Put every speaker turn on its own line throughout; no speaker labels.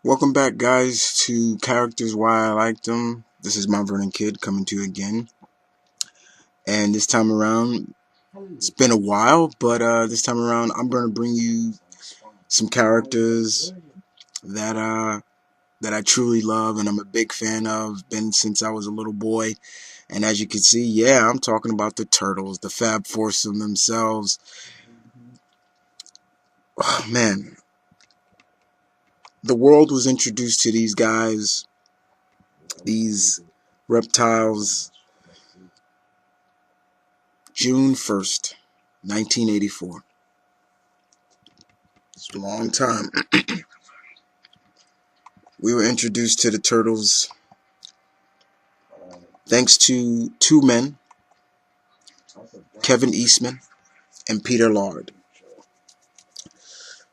Welcome back, guys, to Characters Why I Like Them. This is Mount Vernon Kid coming to you again. And this time around, it's been a while, but this time around, I'm going to bring you some characters that I truly love and I'm a big fan of. Been since I was a little boy. And as you can see, yeah, I'm talking about the Turtles, the Fab Foursome themselves. Oh, man, the world was introduced to these guys, these reptiles, June 1st, 1984. It's a long time. We were introduced to the Turtles thanks to two men, Kevin Eastman and Peter Lard.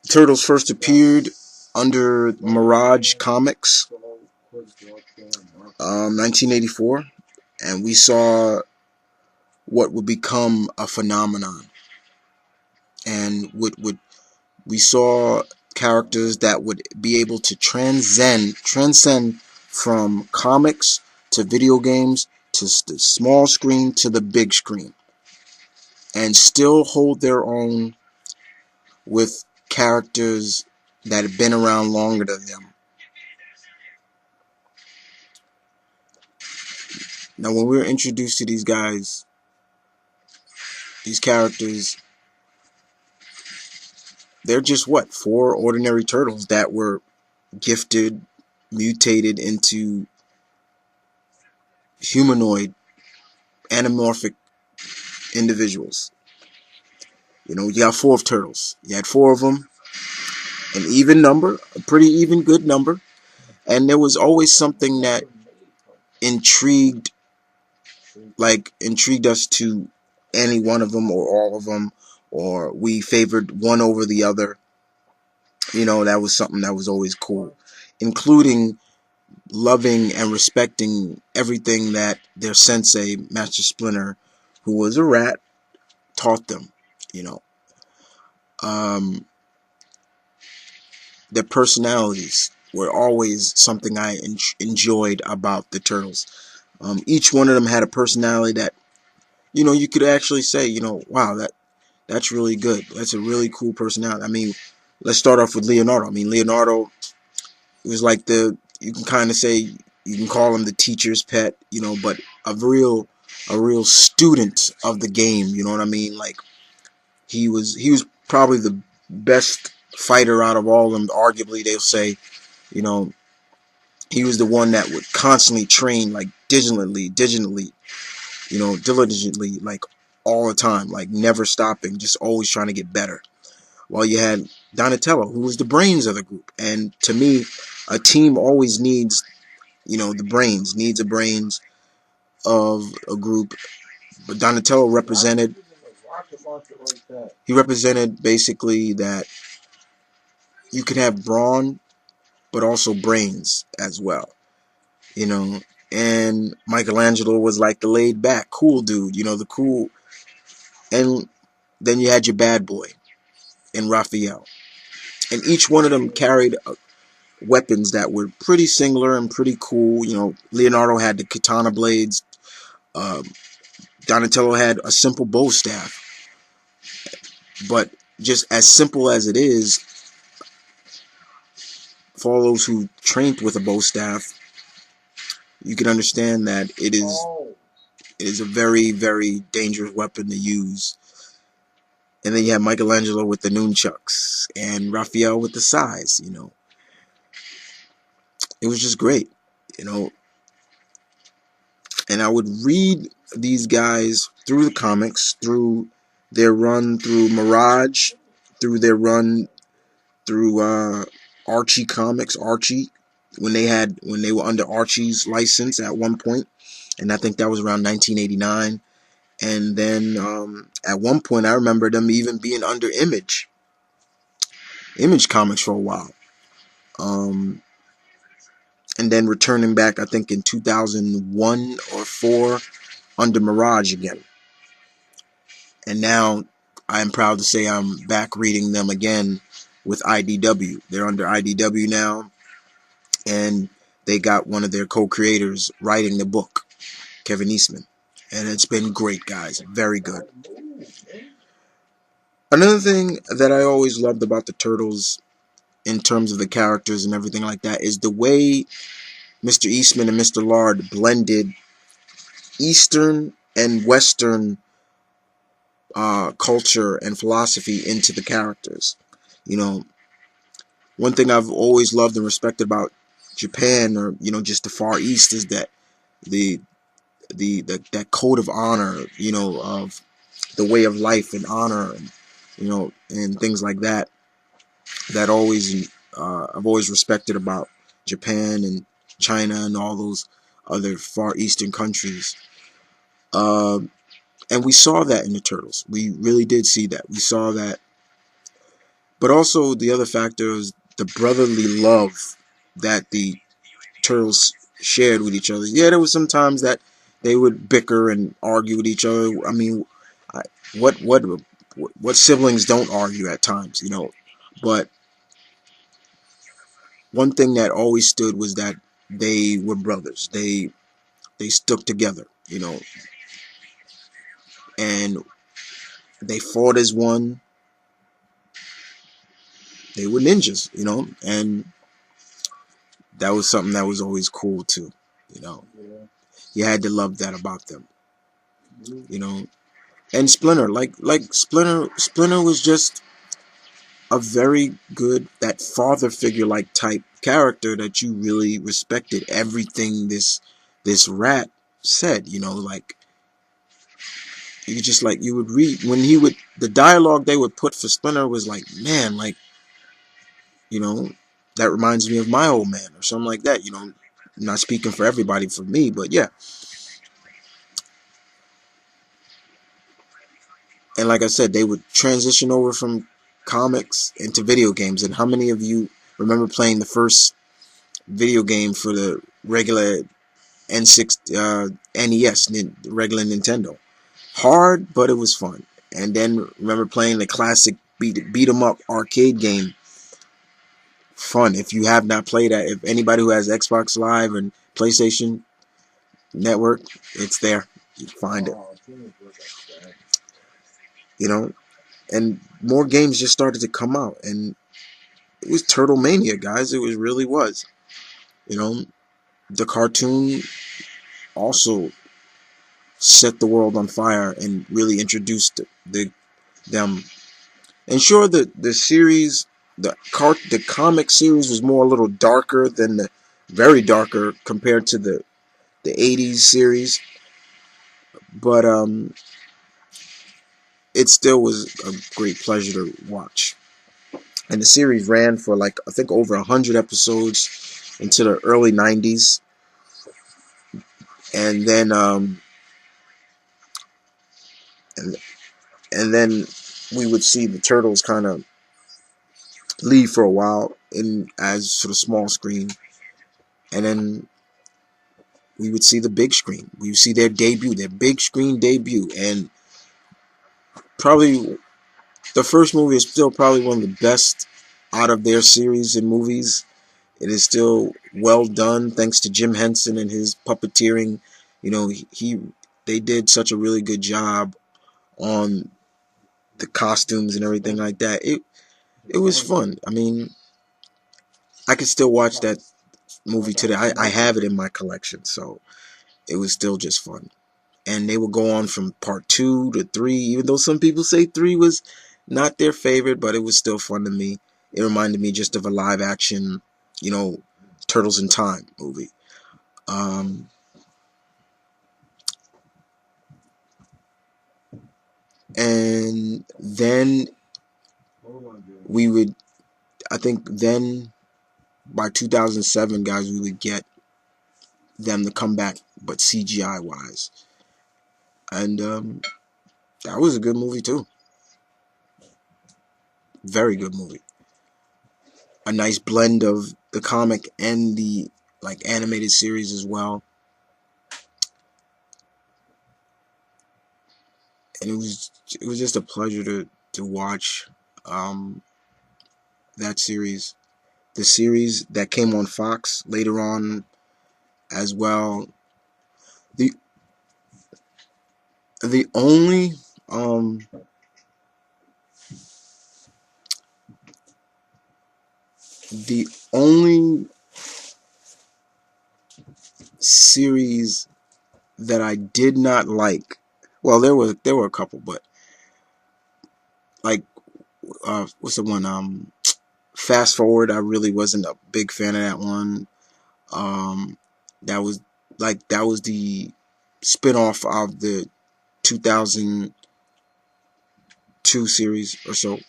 The Turtles first appeared under Mirage Comics, 1984, and we saw what would become a phenomenon. And we saw characters that would be able to transcend from comics to video games to the small screen to the big screen and still hold their own with characters that have been around longer than them. Now, when we were introduced to these guys, these characters, they're just four ordinary turtles that were gifted, mutated into humanoid, anamorphic individuals. You got four turtles. You had four of them, an even number, a pretty even good number, and there was always something that intrigued us to any one of them or all of them, or we favored one over the other. That was something that was always cool, including loving and respecting everything that their sensei, Master Splinter, who was a rat, taught them. Their personalities were always something I enjoyed about the Turtles. Each one of them had a personality that, you could actually say, wow, that's really good. That's a really cool personality. I mean, let's start off with Leonardo. I mean, Leonardo was like you can kind of say, you can call him the teacher's pet, but a real student of the game, you know what I mean? Like, he was probably the best fighter out of all of them. Arguably, they'll say, he was the one that would constantly train, like, diligently, like, all the time, like, never stopping, just always trying to get better. While you had Donatello, who was the brains of the group. And to me, a team always needs, the brains, needs a brains of a group. But Donatello represented basically that you could have brawn, but also brains as well, and Michelangelo was like the laid back, cool dude, the cool, and then you had your bad boy in Raphael, and each one of them carried weapons that were pretty singular and pretty cool. Leonardo had the katana blades, Donatello had a simple bow staff, but just as simple as it is, for all those who trained with a bow staff, you can understand that it is a very, very dangerous weapon to use. And then you have Michelangelo with the nunchucks and Raphael with the sais. It was just great, and I would read these guys through the comics, through their run through Mirage, through their run through Archie Comics, when they were under Archie's license at one point, and I think that was around 1989. And then at one point, I remember them even being under Image Comics for a while, and then returning back, I think in 2001 or 4, under Mirage again. And now I am proud to say I'm back reading them again with IDW. They're under IDW now. and they got one of their co-creators writing the book, Kevin Eastman, and it's been great, guys. Very good. Another thing that I always loved about the Turtles, in terms of the characters and everything like that, is the way Mr. Eastman and Mr. Lard blended Eastern and Western culture and philosophy into the characters. You know, one thing I've always loved and respected about Japan, or just the Far East, is that the that code of honor, of the way of life and honor, and and things like that. That always I've always respected about Japan and China and all those other Far Eastern countries. And we saw that in the Turtles. We really did see that. We saw that. But also the other factor is the brotherly love that the Turtles shared with each other. Yeah, there was some times that they would bicker and argue with each other. I mean, I, what what what siblings don't argue at times, But one thing that always stood was that they were brothers. They stuck together, and they fought as one. They were ninjas, and that was something that was always cool too, you know. You had to love that about them, you know. And Splinter, like Splinter was just a very good, that father figure like type character that you really respected everything this rat said, like you just, like, you would read when he would, the dialogue they would put for Splinter was like, man, like, you know, that reminds me of my old man or something like that, I'm not speaking for everybody, for me, but yeah. And like I said, they would transition over from comics into video games. And how many of you remember playing the first video game for the regular NES, regular Nintendo? Hard, but it was fun. And then remember playing the classic beat 'em up arcade game. Fun. If you have not played that, if anybody who has Xbox Live and PlayStation Network, it's there. You can find it. You know, and more games just started to come out, and it was Turtle Mania, guys. It really was. You know, the cartoon also set the world on fire and really introduced them. And sure, the series, the comic series was more a little darker than very darker compared to the '80s series, but it still was a great pleasure to watch. And the series ran for, like, I think over 100 episodes into the early '90s, and then and and then we would see the Turtles kind of leave for a while in as sort of small screen, and then we would see the big screen. We would see their debut, their big screen debut, and probably the first movie is still probably one of the best out of their series in movies. It is still well done, thanks to Jim Henson and his puppeteering. You know, they did such a really good job on the costumes and everything like that. It was fun. I mean, I could still watch that movie today. I have it in my collection, so it was still just fun. And they would go on from part 2 to 3, even though some people say 3 was not their favorite, but it was still fun to me. It reminded me just of a live action, you know, Turtles in Time movie. Um, and then we would, I think then by 2007, guys, we would get them to come back, but CGI wise. And that was a good movie too. Very good movie. A nice blend of the comic and the, like, animated series as well. And it was just a pleasure to watch that series. the series that came on Fox later on as well. The the only the only series that I did not like, well, there were a couple, but like what's the one, Fast Forward, I really wasn't a big fan of that one. Um, that was that was the spin-off of the 2002 series or so.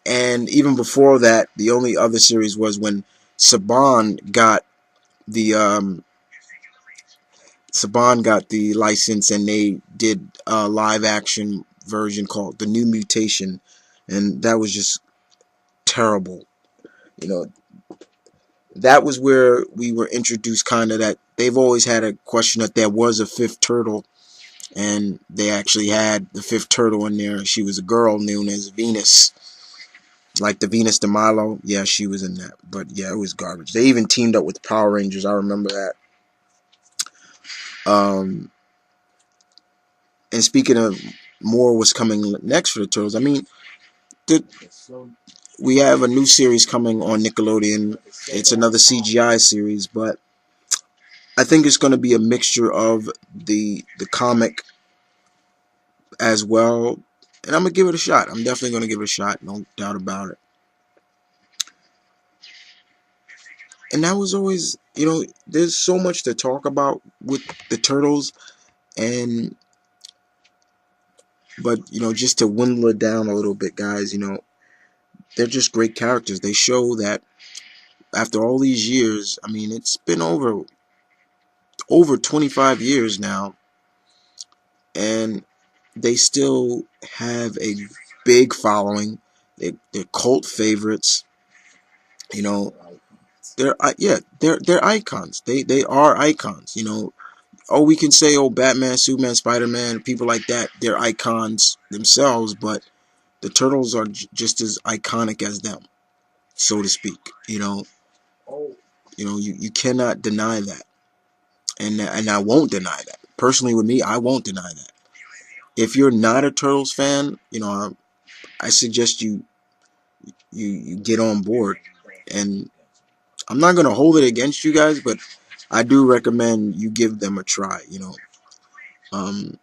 And even before that, the only other series was when Saban got the license, and they did a live action version called The New Mutation, and that was just terrible. You know, that was where we were introduced kind of that they've always had a question that there was a fifth turtle, and they actually had the fifth turtle in there. She was a girl known as Venus, like the Venus de Milo. Yeah, she was in that, but yeah, it was garbage. They even teamed up with Power Rangers. I remember that. And speaking of more was coming next for the turtles, I mean, the, we have a new series coming on Nickelodeon. It's another CGI series, but I think it's going to be a mixture of the comic as well, and I'm gonna give it a shot. I'm definitely gonna give it a shot, no doubt about it. And that was always, there's so much to talk about with the turtles, and but just to dwindle it down a little bit, guys, they're just great characters. They show that after all these years, I mean, it's been over 25 years now, and they still have a big following. They're cult favorites. You know, they're icons. They are icons. Oh, we can say, oh, Batman, Superman, Spider-Man, people like that, they're icons themselves, but the Turtles are just as iconic as them, so to speak. You cannot deny that, and I won't deny that. Personally, with me, I won't deny that. If you're not a Turtles fan, I suggest you get on board, and I'm not gonna hold it against you guys, but I do recommend you give them a try. Um,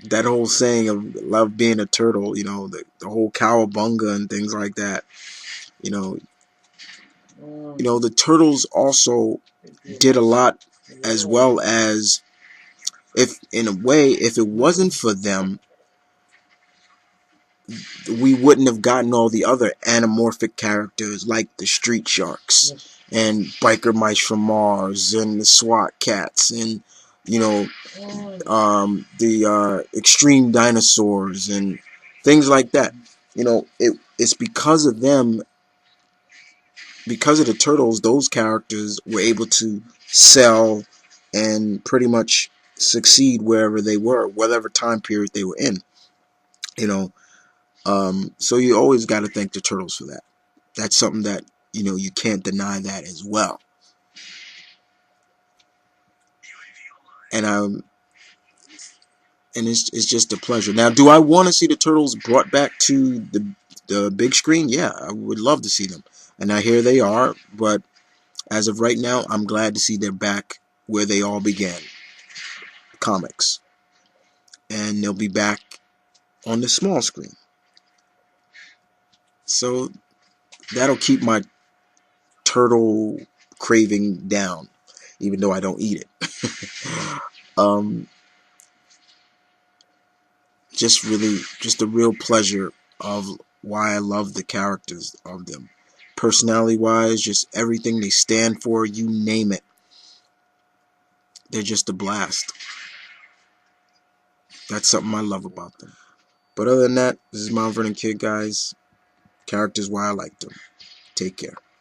that whole saying of love being a turtle, the whole cowabunga and things like that. You know, the turtles also did a lot, as well as, if in a way, if it wasn't for them, we wouldn't have gotten all the other anamorphic characters like the Street Sharks and Biker Mice from Mars and the SWAT Cats and the extreme dinosaurs and things like that. It's because of them, because of the turtles, those characters were able to sell and pretty much succeed wherever they were, whatever time period they were in. You know, so you always got to thank the turtles for that. That's something that you can't deny that as well. And it's just a pleasure. Now, do I want to see the turtles brought back to the big screen? Yeah, I would love to see them. And now here they are, but as of right now, I'm glad to see they're back where they all began, comics. And they'll be back on the small screen. So that'll keep my turtle craving down, even though I don't eat it. um, just a real pleasure of why I love the characters of them. Personality wise, just everything they stand for, you name it. They're just a blast. That's something I love about them. But other than that, this is Mount Vernon Kid, guys. Characters why I like them. Take care.